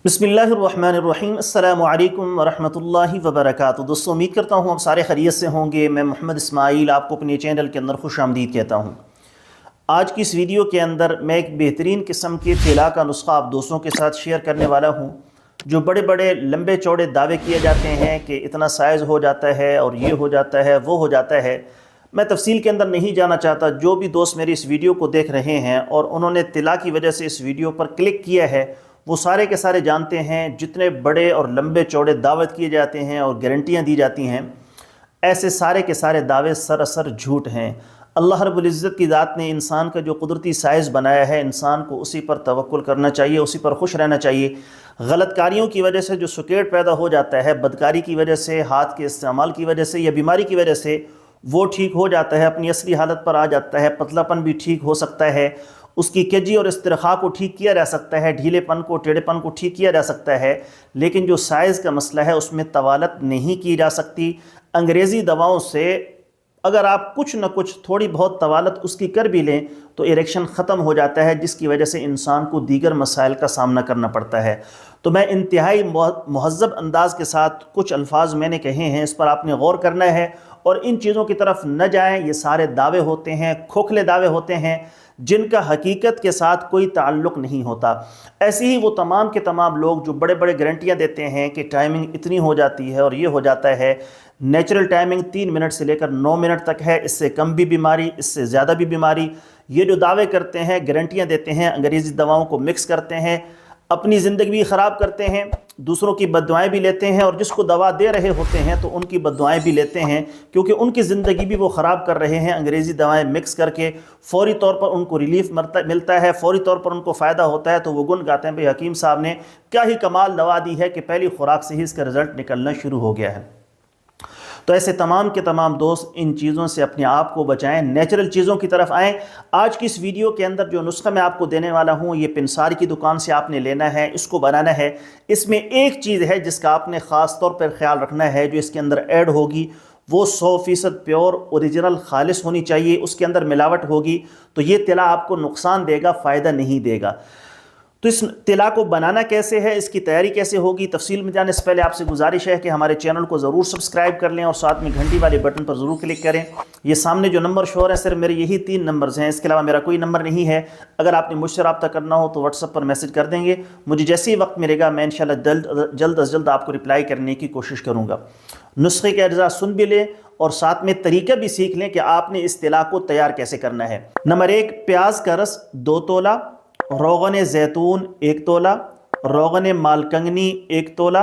बिस्मिल्लाहिर्रहमानिर्रहीम। अस्सलामु अलैकुम वरहमतुल्लाहि वबरकातुहू। दोस्तों, उम्मीद करता हूँ आप सारे खैरियत से होंगे। मैं मोहम्मद इस्माइल आपको अपने चैनल के अंदर खुश आमदीद कहता हूँ। आज की इस वीडियो के अंदर मैं एक बेहतरीन किस्म के तिला का नुस्खा आप दोस्तों के साथ शेयर करने वाला हूँ। जो बड़े बड़े लंबे चौड़े दावे किए जाते हैं कि इतना साइज़ हो जाता है और ये हो जाता है वो हो जाता है, मैं तफसील के अंदर नहीं जाना चाहता। जो भी दोस्त मेरी इस वीडियो को देख रहे हैं और उन्होंने तिला की वजह से इस वीडियो पर क्लिक किया है, वो सारे के सारे जानते हैं जितने बड़े और लंबे चौड़े दावत किए जाते हैं और गारंटियाँ दी जाती हैं, ऐसे सारे के सारे दावे सरासर झूठ हैं। अल्लाह रब्बुल इज़्ज़त की ज़ात ने इंसान का जो कुदरती साइज़ बनाया है, इंसान को उसी पर तवक्कुल करना चाहिए, उसी पर खुश रहना चाहिए। गलतकारियों की वजह से जो सुकेड़ पैदा हो जाता है, बदकारी की वजह से, हाथ के इस्तेमाल की वजह से या बीमारी की वजह से, वो ठीक हो जाता है, अपनी असली हालत पर आ जाता है। पतलापन भी ठीक हो सकता है, उसकी कजी और इस्तिरखा को ठीक किया जा सकता है, ढीलेपन को, टेढ़ेपन को ठीक किया जा सकता है। लेकिन जो साइज़ का मसला है उसमें तवालत नहीं की जा सकती। अंग्रेज़ी दवाओं से अगर आप कुछ न कुछ थोड़ी बहुत तवालत उसकी कर भी लें तो इरेक्शन ख़त्म हो जाता है, जिसकी वजह से इंसान को दीगर मसाइल का सामना करना पड़ता है। तो मैं इंतहाई मुहज़्ज़ब अंदाज़ के साथ कुछ अल्फाज मैंने कहे हैं, इस पर आपने गौर करना है और इन चीज़ों की तरफ न जाएं। ये सारे दावे होते हैं, खोखले दावे होते हैं जिनका हकीकत के साथ कोई ताल्लुक़ नहीं होता। ऐसे ही वो तमाम के तमाम लोग जो बड़े बड़े गारंटियाँ देते हैं कि टाइमिंग इतनी हो जाती है और ये हो जाता है। नेचुरल टाइमिंग 3 मिनट से लेकर 9 मिनट तक है, इससे कम भी बीमारी, इससे ज़्यादा भी बीमारी। ये जो दावे करते हैं, गारंटियाँ देते हैं, अंग्रेज़ी दवाओं को मिक्स करते हैं, अपनी ज़िंदगी भी ख़राब करते हैं, दूसरों की बद्दुआएं भी लेते हैं और जिसको दवा दे रहे होते हैं तो उनकी बद्दुआएं भी लेते हैं, क्योंकि उनकी ज़िंदगी भी वो ख़राब कर रहे हैं। अंग्रेज़ी दवाएं मिक्स करके फ़ौरी तौर पर उनको रिलीफ मिलता है, फ़ौरी तौर पर उनको फ़ायदा होता है, तो वो गुन गाते हैं भाई हकीम साहब ने क्या ही कमाल दवा दी है कि पहली खुराक से ही इसका रिज़ल्ट निकलना शुरू हो गया है। तो ऐसे तमाम के तमाम दोस्त इन चीज़ों से अपने आप को बचाएं, नेचुरल चीज़ों की तरफ आएँ। आज की इस वीडियो के अंदर जो नुस्खा मैं आपको देने वाला हूँ, ये पिंसार की दुकान से आपने लेना है, इसको बनाना है। इसमें एक चीज़ है जिसका आपने ख़ास तौर पर ख्याल रखना है, जो इसके अंदर ऐड होगी वो 100% प्योर ओरिजिनल खालिस होनी चाहिए। उसके अंदर मिलावट होगी तो ये तिला आपको नुकसान देगा, फ़ायदा नहीं देगा। तो इस तिला को बनाना कैसे है, इसकी तैयारी कैसे होगी, तफसील में जाने से पहले आपसे गुजारिश है कि हमारे चैनल को ज़रूर सब्सक्राइब कर लें और साथ में घंटी वाले बटन पर ज़रूर क्लिक करें। ये सामने जो नंबर शो है सिर्फ मेरे यही 3 नंबर्स हैं, इसके अलावा मेरा कोई नंबर नहीं है। अगर आपने मुझसे रब्ता करना हो तो व्हाट्सएप पर मैसेज कर देंगे। मुझे जैसे ही वक्त मिलेगा मैं इंशाल्लाह जल्द अज जल्द आपको रिप्लाई करने की कोशिश करूँगा। नुस्खे के अज्जा सुन भी लें और साथ में तरीका भी सीख लें कि आपने इस तिला को तैयार कैसे करना है। नंबर 1, प्याज का रस 2 तोला, रोगन ज़ैतून 1 तोला, रोगन मालकंगनी 1 तोला,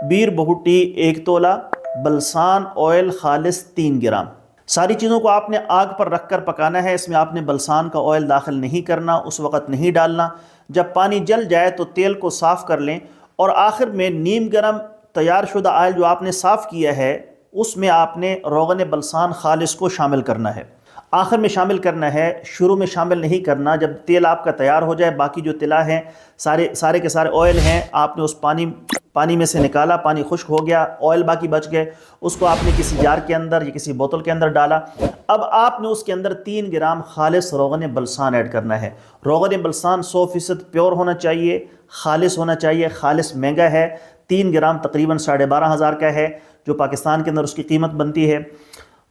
बीर बहुटी 1 तोला, बलसान ऑयल खालिस 3 ग्राम। सारी चीज़ों को आपने आग पर रख कर पकाना है। इसमें आपने बलसान का ऑयल दाखिल नहीं करना, उस वक़्त नहीं डालना। जब पानी जल जाए तो तेल को साफ़ कर लें और आखिर में नीम गर्म तैयार शुदा ऑयल जो आपने साफ़ किया है उसमें आपने रोगन बलसान खालिस को शामिल करना है। आखिर में शामिल करना है, शुरू में शामिल नहीं करना। जब तेल आपका तैयार हो जाए, बाकी जो तिला हैं सारे के सारे ऑयल हैं, आपने उस पानी में से निकाला, पानी खुश्क हो गया, ऑयल बाकी बच गए, उसको आपने किसी जार के अंदर या किसी बोतल के अंदर डाला। अब आपने उसके अंदर 3 ग्राम खालिस रोगन बलसान ऐड करना है। रोगन बलसान 100% प्योर होना चाहिए, खालिस होना चाहिए। खालिस महंगा है, 3 ग्राम तकरीबन 12,500 का है, जो पाकिस्तान के अंदर उसकी कीमत बनती है।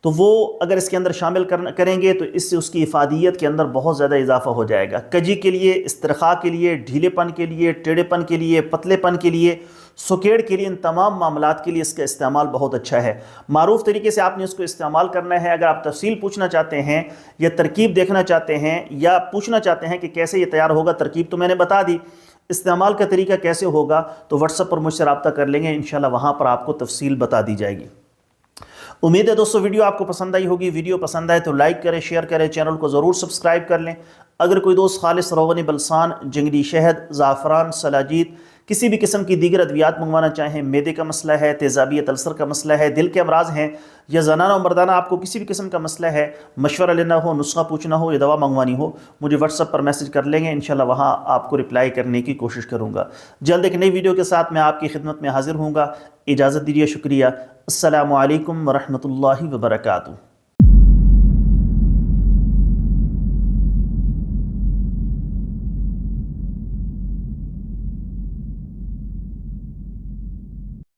तो वो अगर इसके अंदर शामिल करेंगे तो इससे उसकी इफ़ादियत के अंदर बहुत ज़्यादा इजाफा हो जाएगा। कजी के लिए, इस्तिरखा के लिए, ढीलेपन के लिए, टेढ़ेपन के लिए, पतलेपन के लिए, सुकेड़ के लिए, इन तमाम मामलात के लिए इसका इस्तेमाल बहुत अच्छा है। मारूफ तरीके से आपने इसको इस्तेमाल करना है। अगर आप तफसील पूछना चाहते हैं या तरकीब देखना चाहते हैं या पूछना चाहते हैं कि कैसे ये तैयार होगा, तरकीब तो मैंने बता दी, इस्तेमाल का तरीका कैसे होगा तो व्हाट्सएप पर मुझसे रब्ता कर लेंगे, इंशाल्लाह वहाँ पर आपको तफसील बता दी जाएगी। उम्मीद है दोस्तों वीडियो आपको पसंद आई होगी। वीडियो पसंद आए तो लाइक करें, शेयर करें, चैनल को ज़रूर सब्सक्राइब कर लें। अगर कोई दोस्त खालिस रोगन बलसान, जंगली शहद, ज़ाफ़रान, सलाजीत, किसी भी किस्म की दीगर अद्वियात मंगवाना चाहें, मैदे का मसला है, तेज़ाबियत अल्सर का मसला है, दिल के अमराज हैं या ज़नाना और मर्दाना आपको किसी भी किस्म का मसला है, मशवरा लेना हो, नुस्खा पूछना हो या दवा मंगवानी हो, मुझे व्हाट्सएप पर मैसेज कर लेंगे। इंशाल्लाह वहाँ आपको रिप्लाई करने की कोशिश करूँगा। जल्द एक नई वीडियो के साथ मैं आपकी खिदमत में हाजिर हूँगा। इजाज़त दीजिए, शुक्रिया। अस्सलामु अलैकुम वरहमतुल्लाहि वबरकातुहू।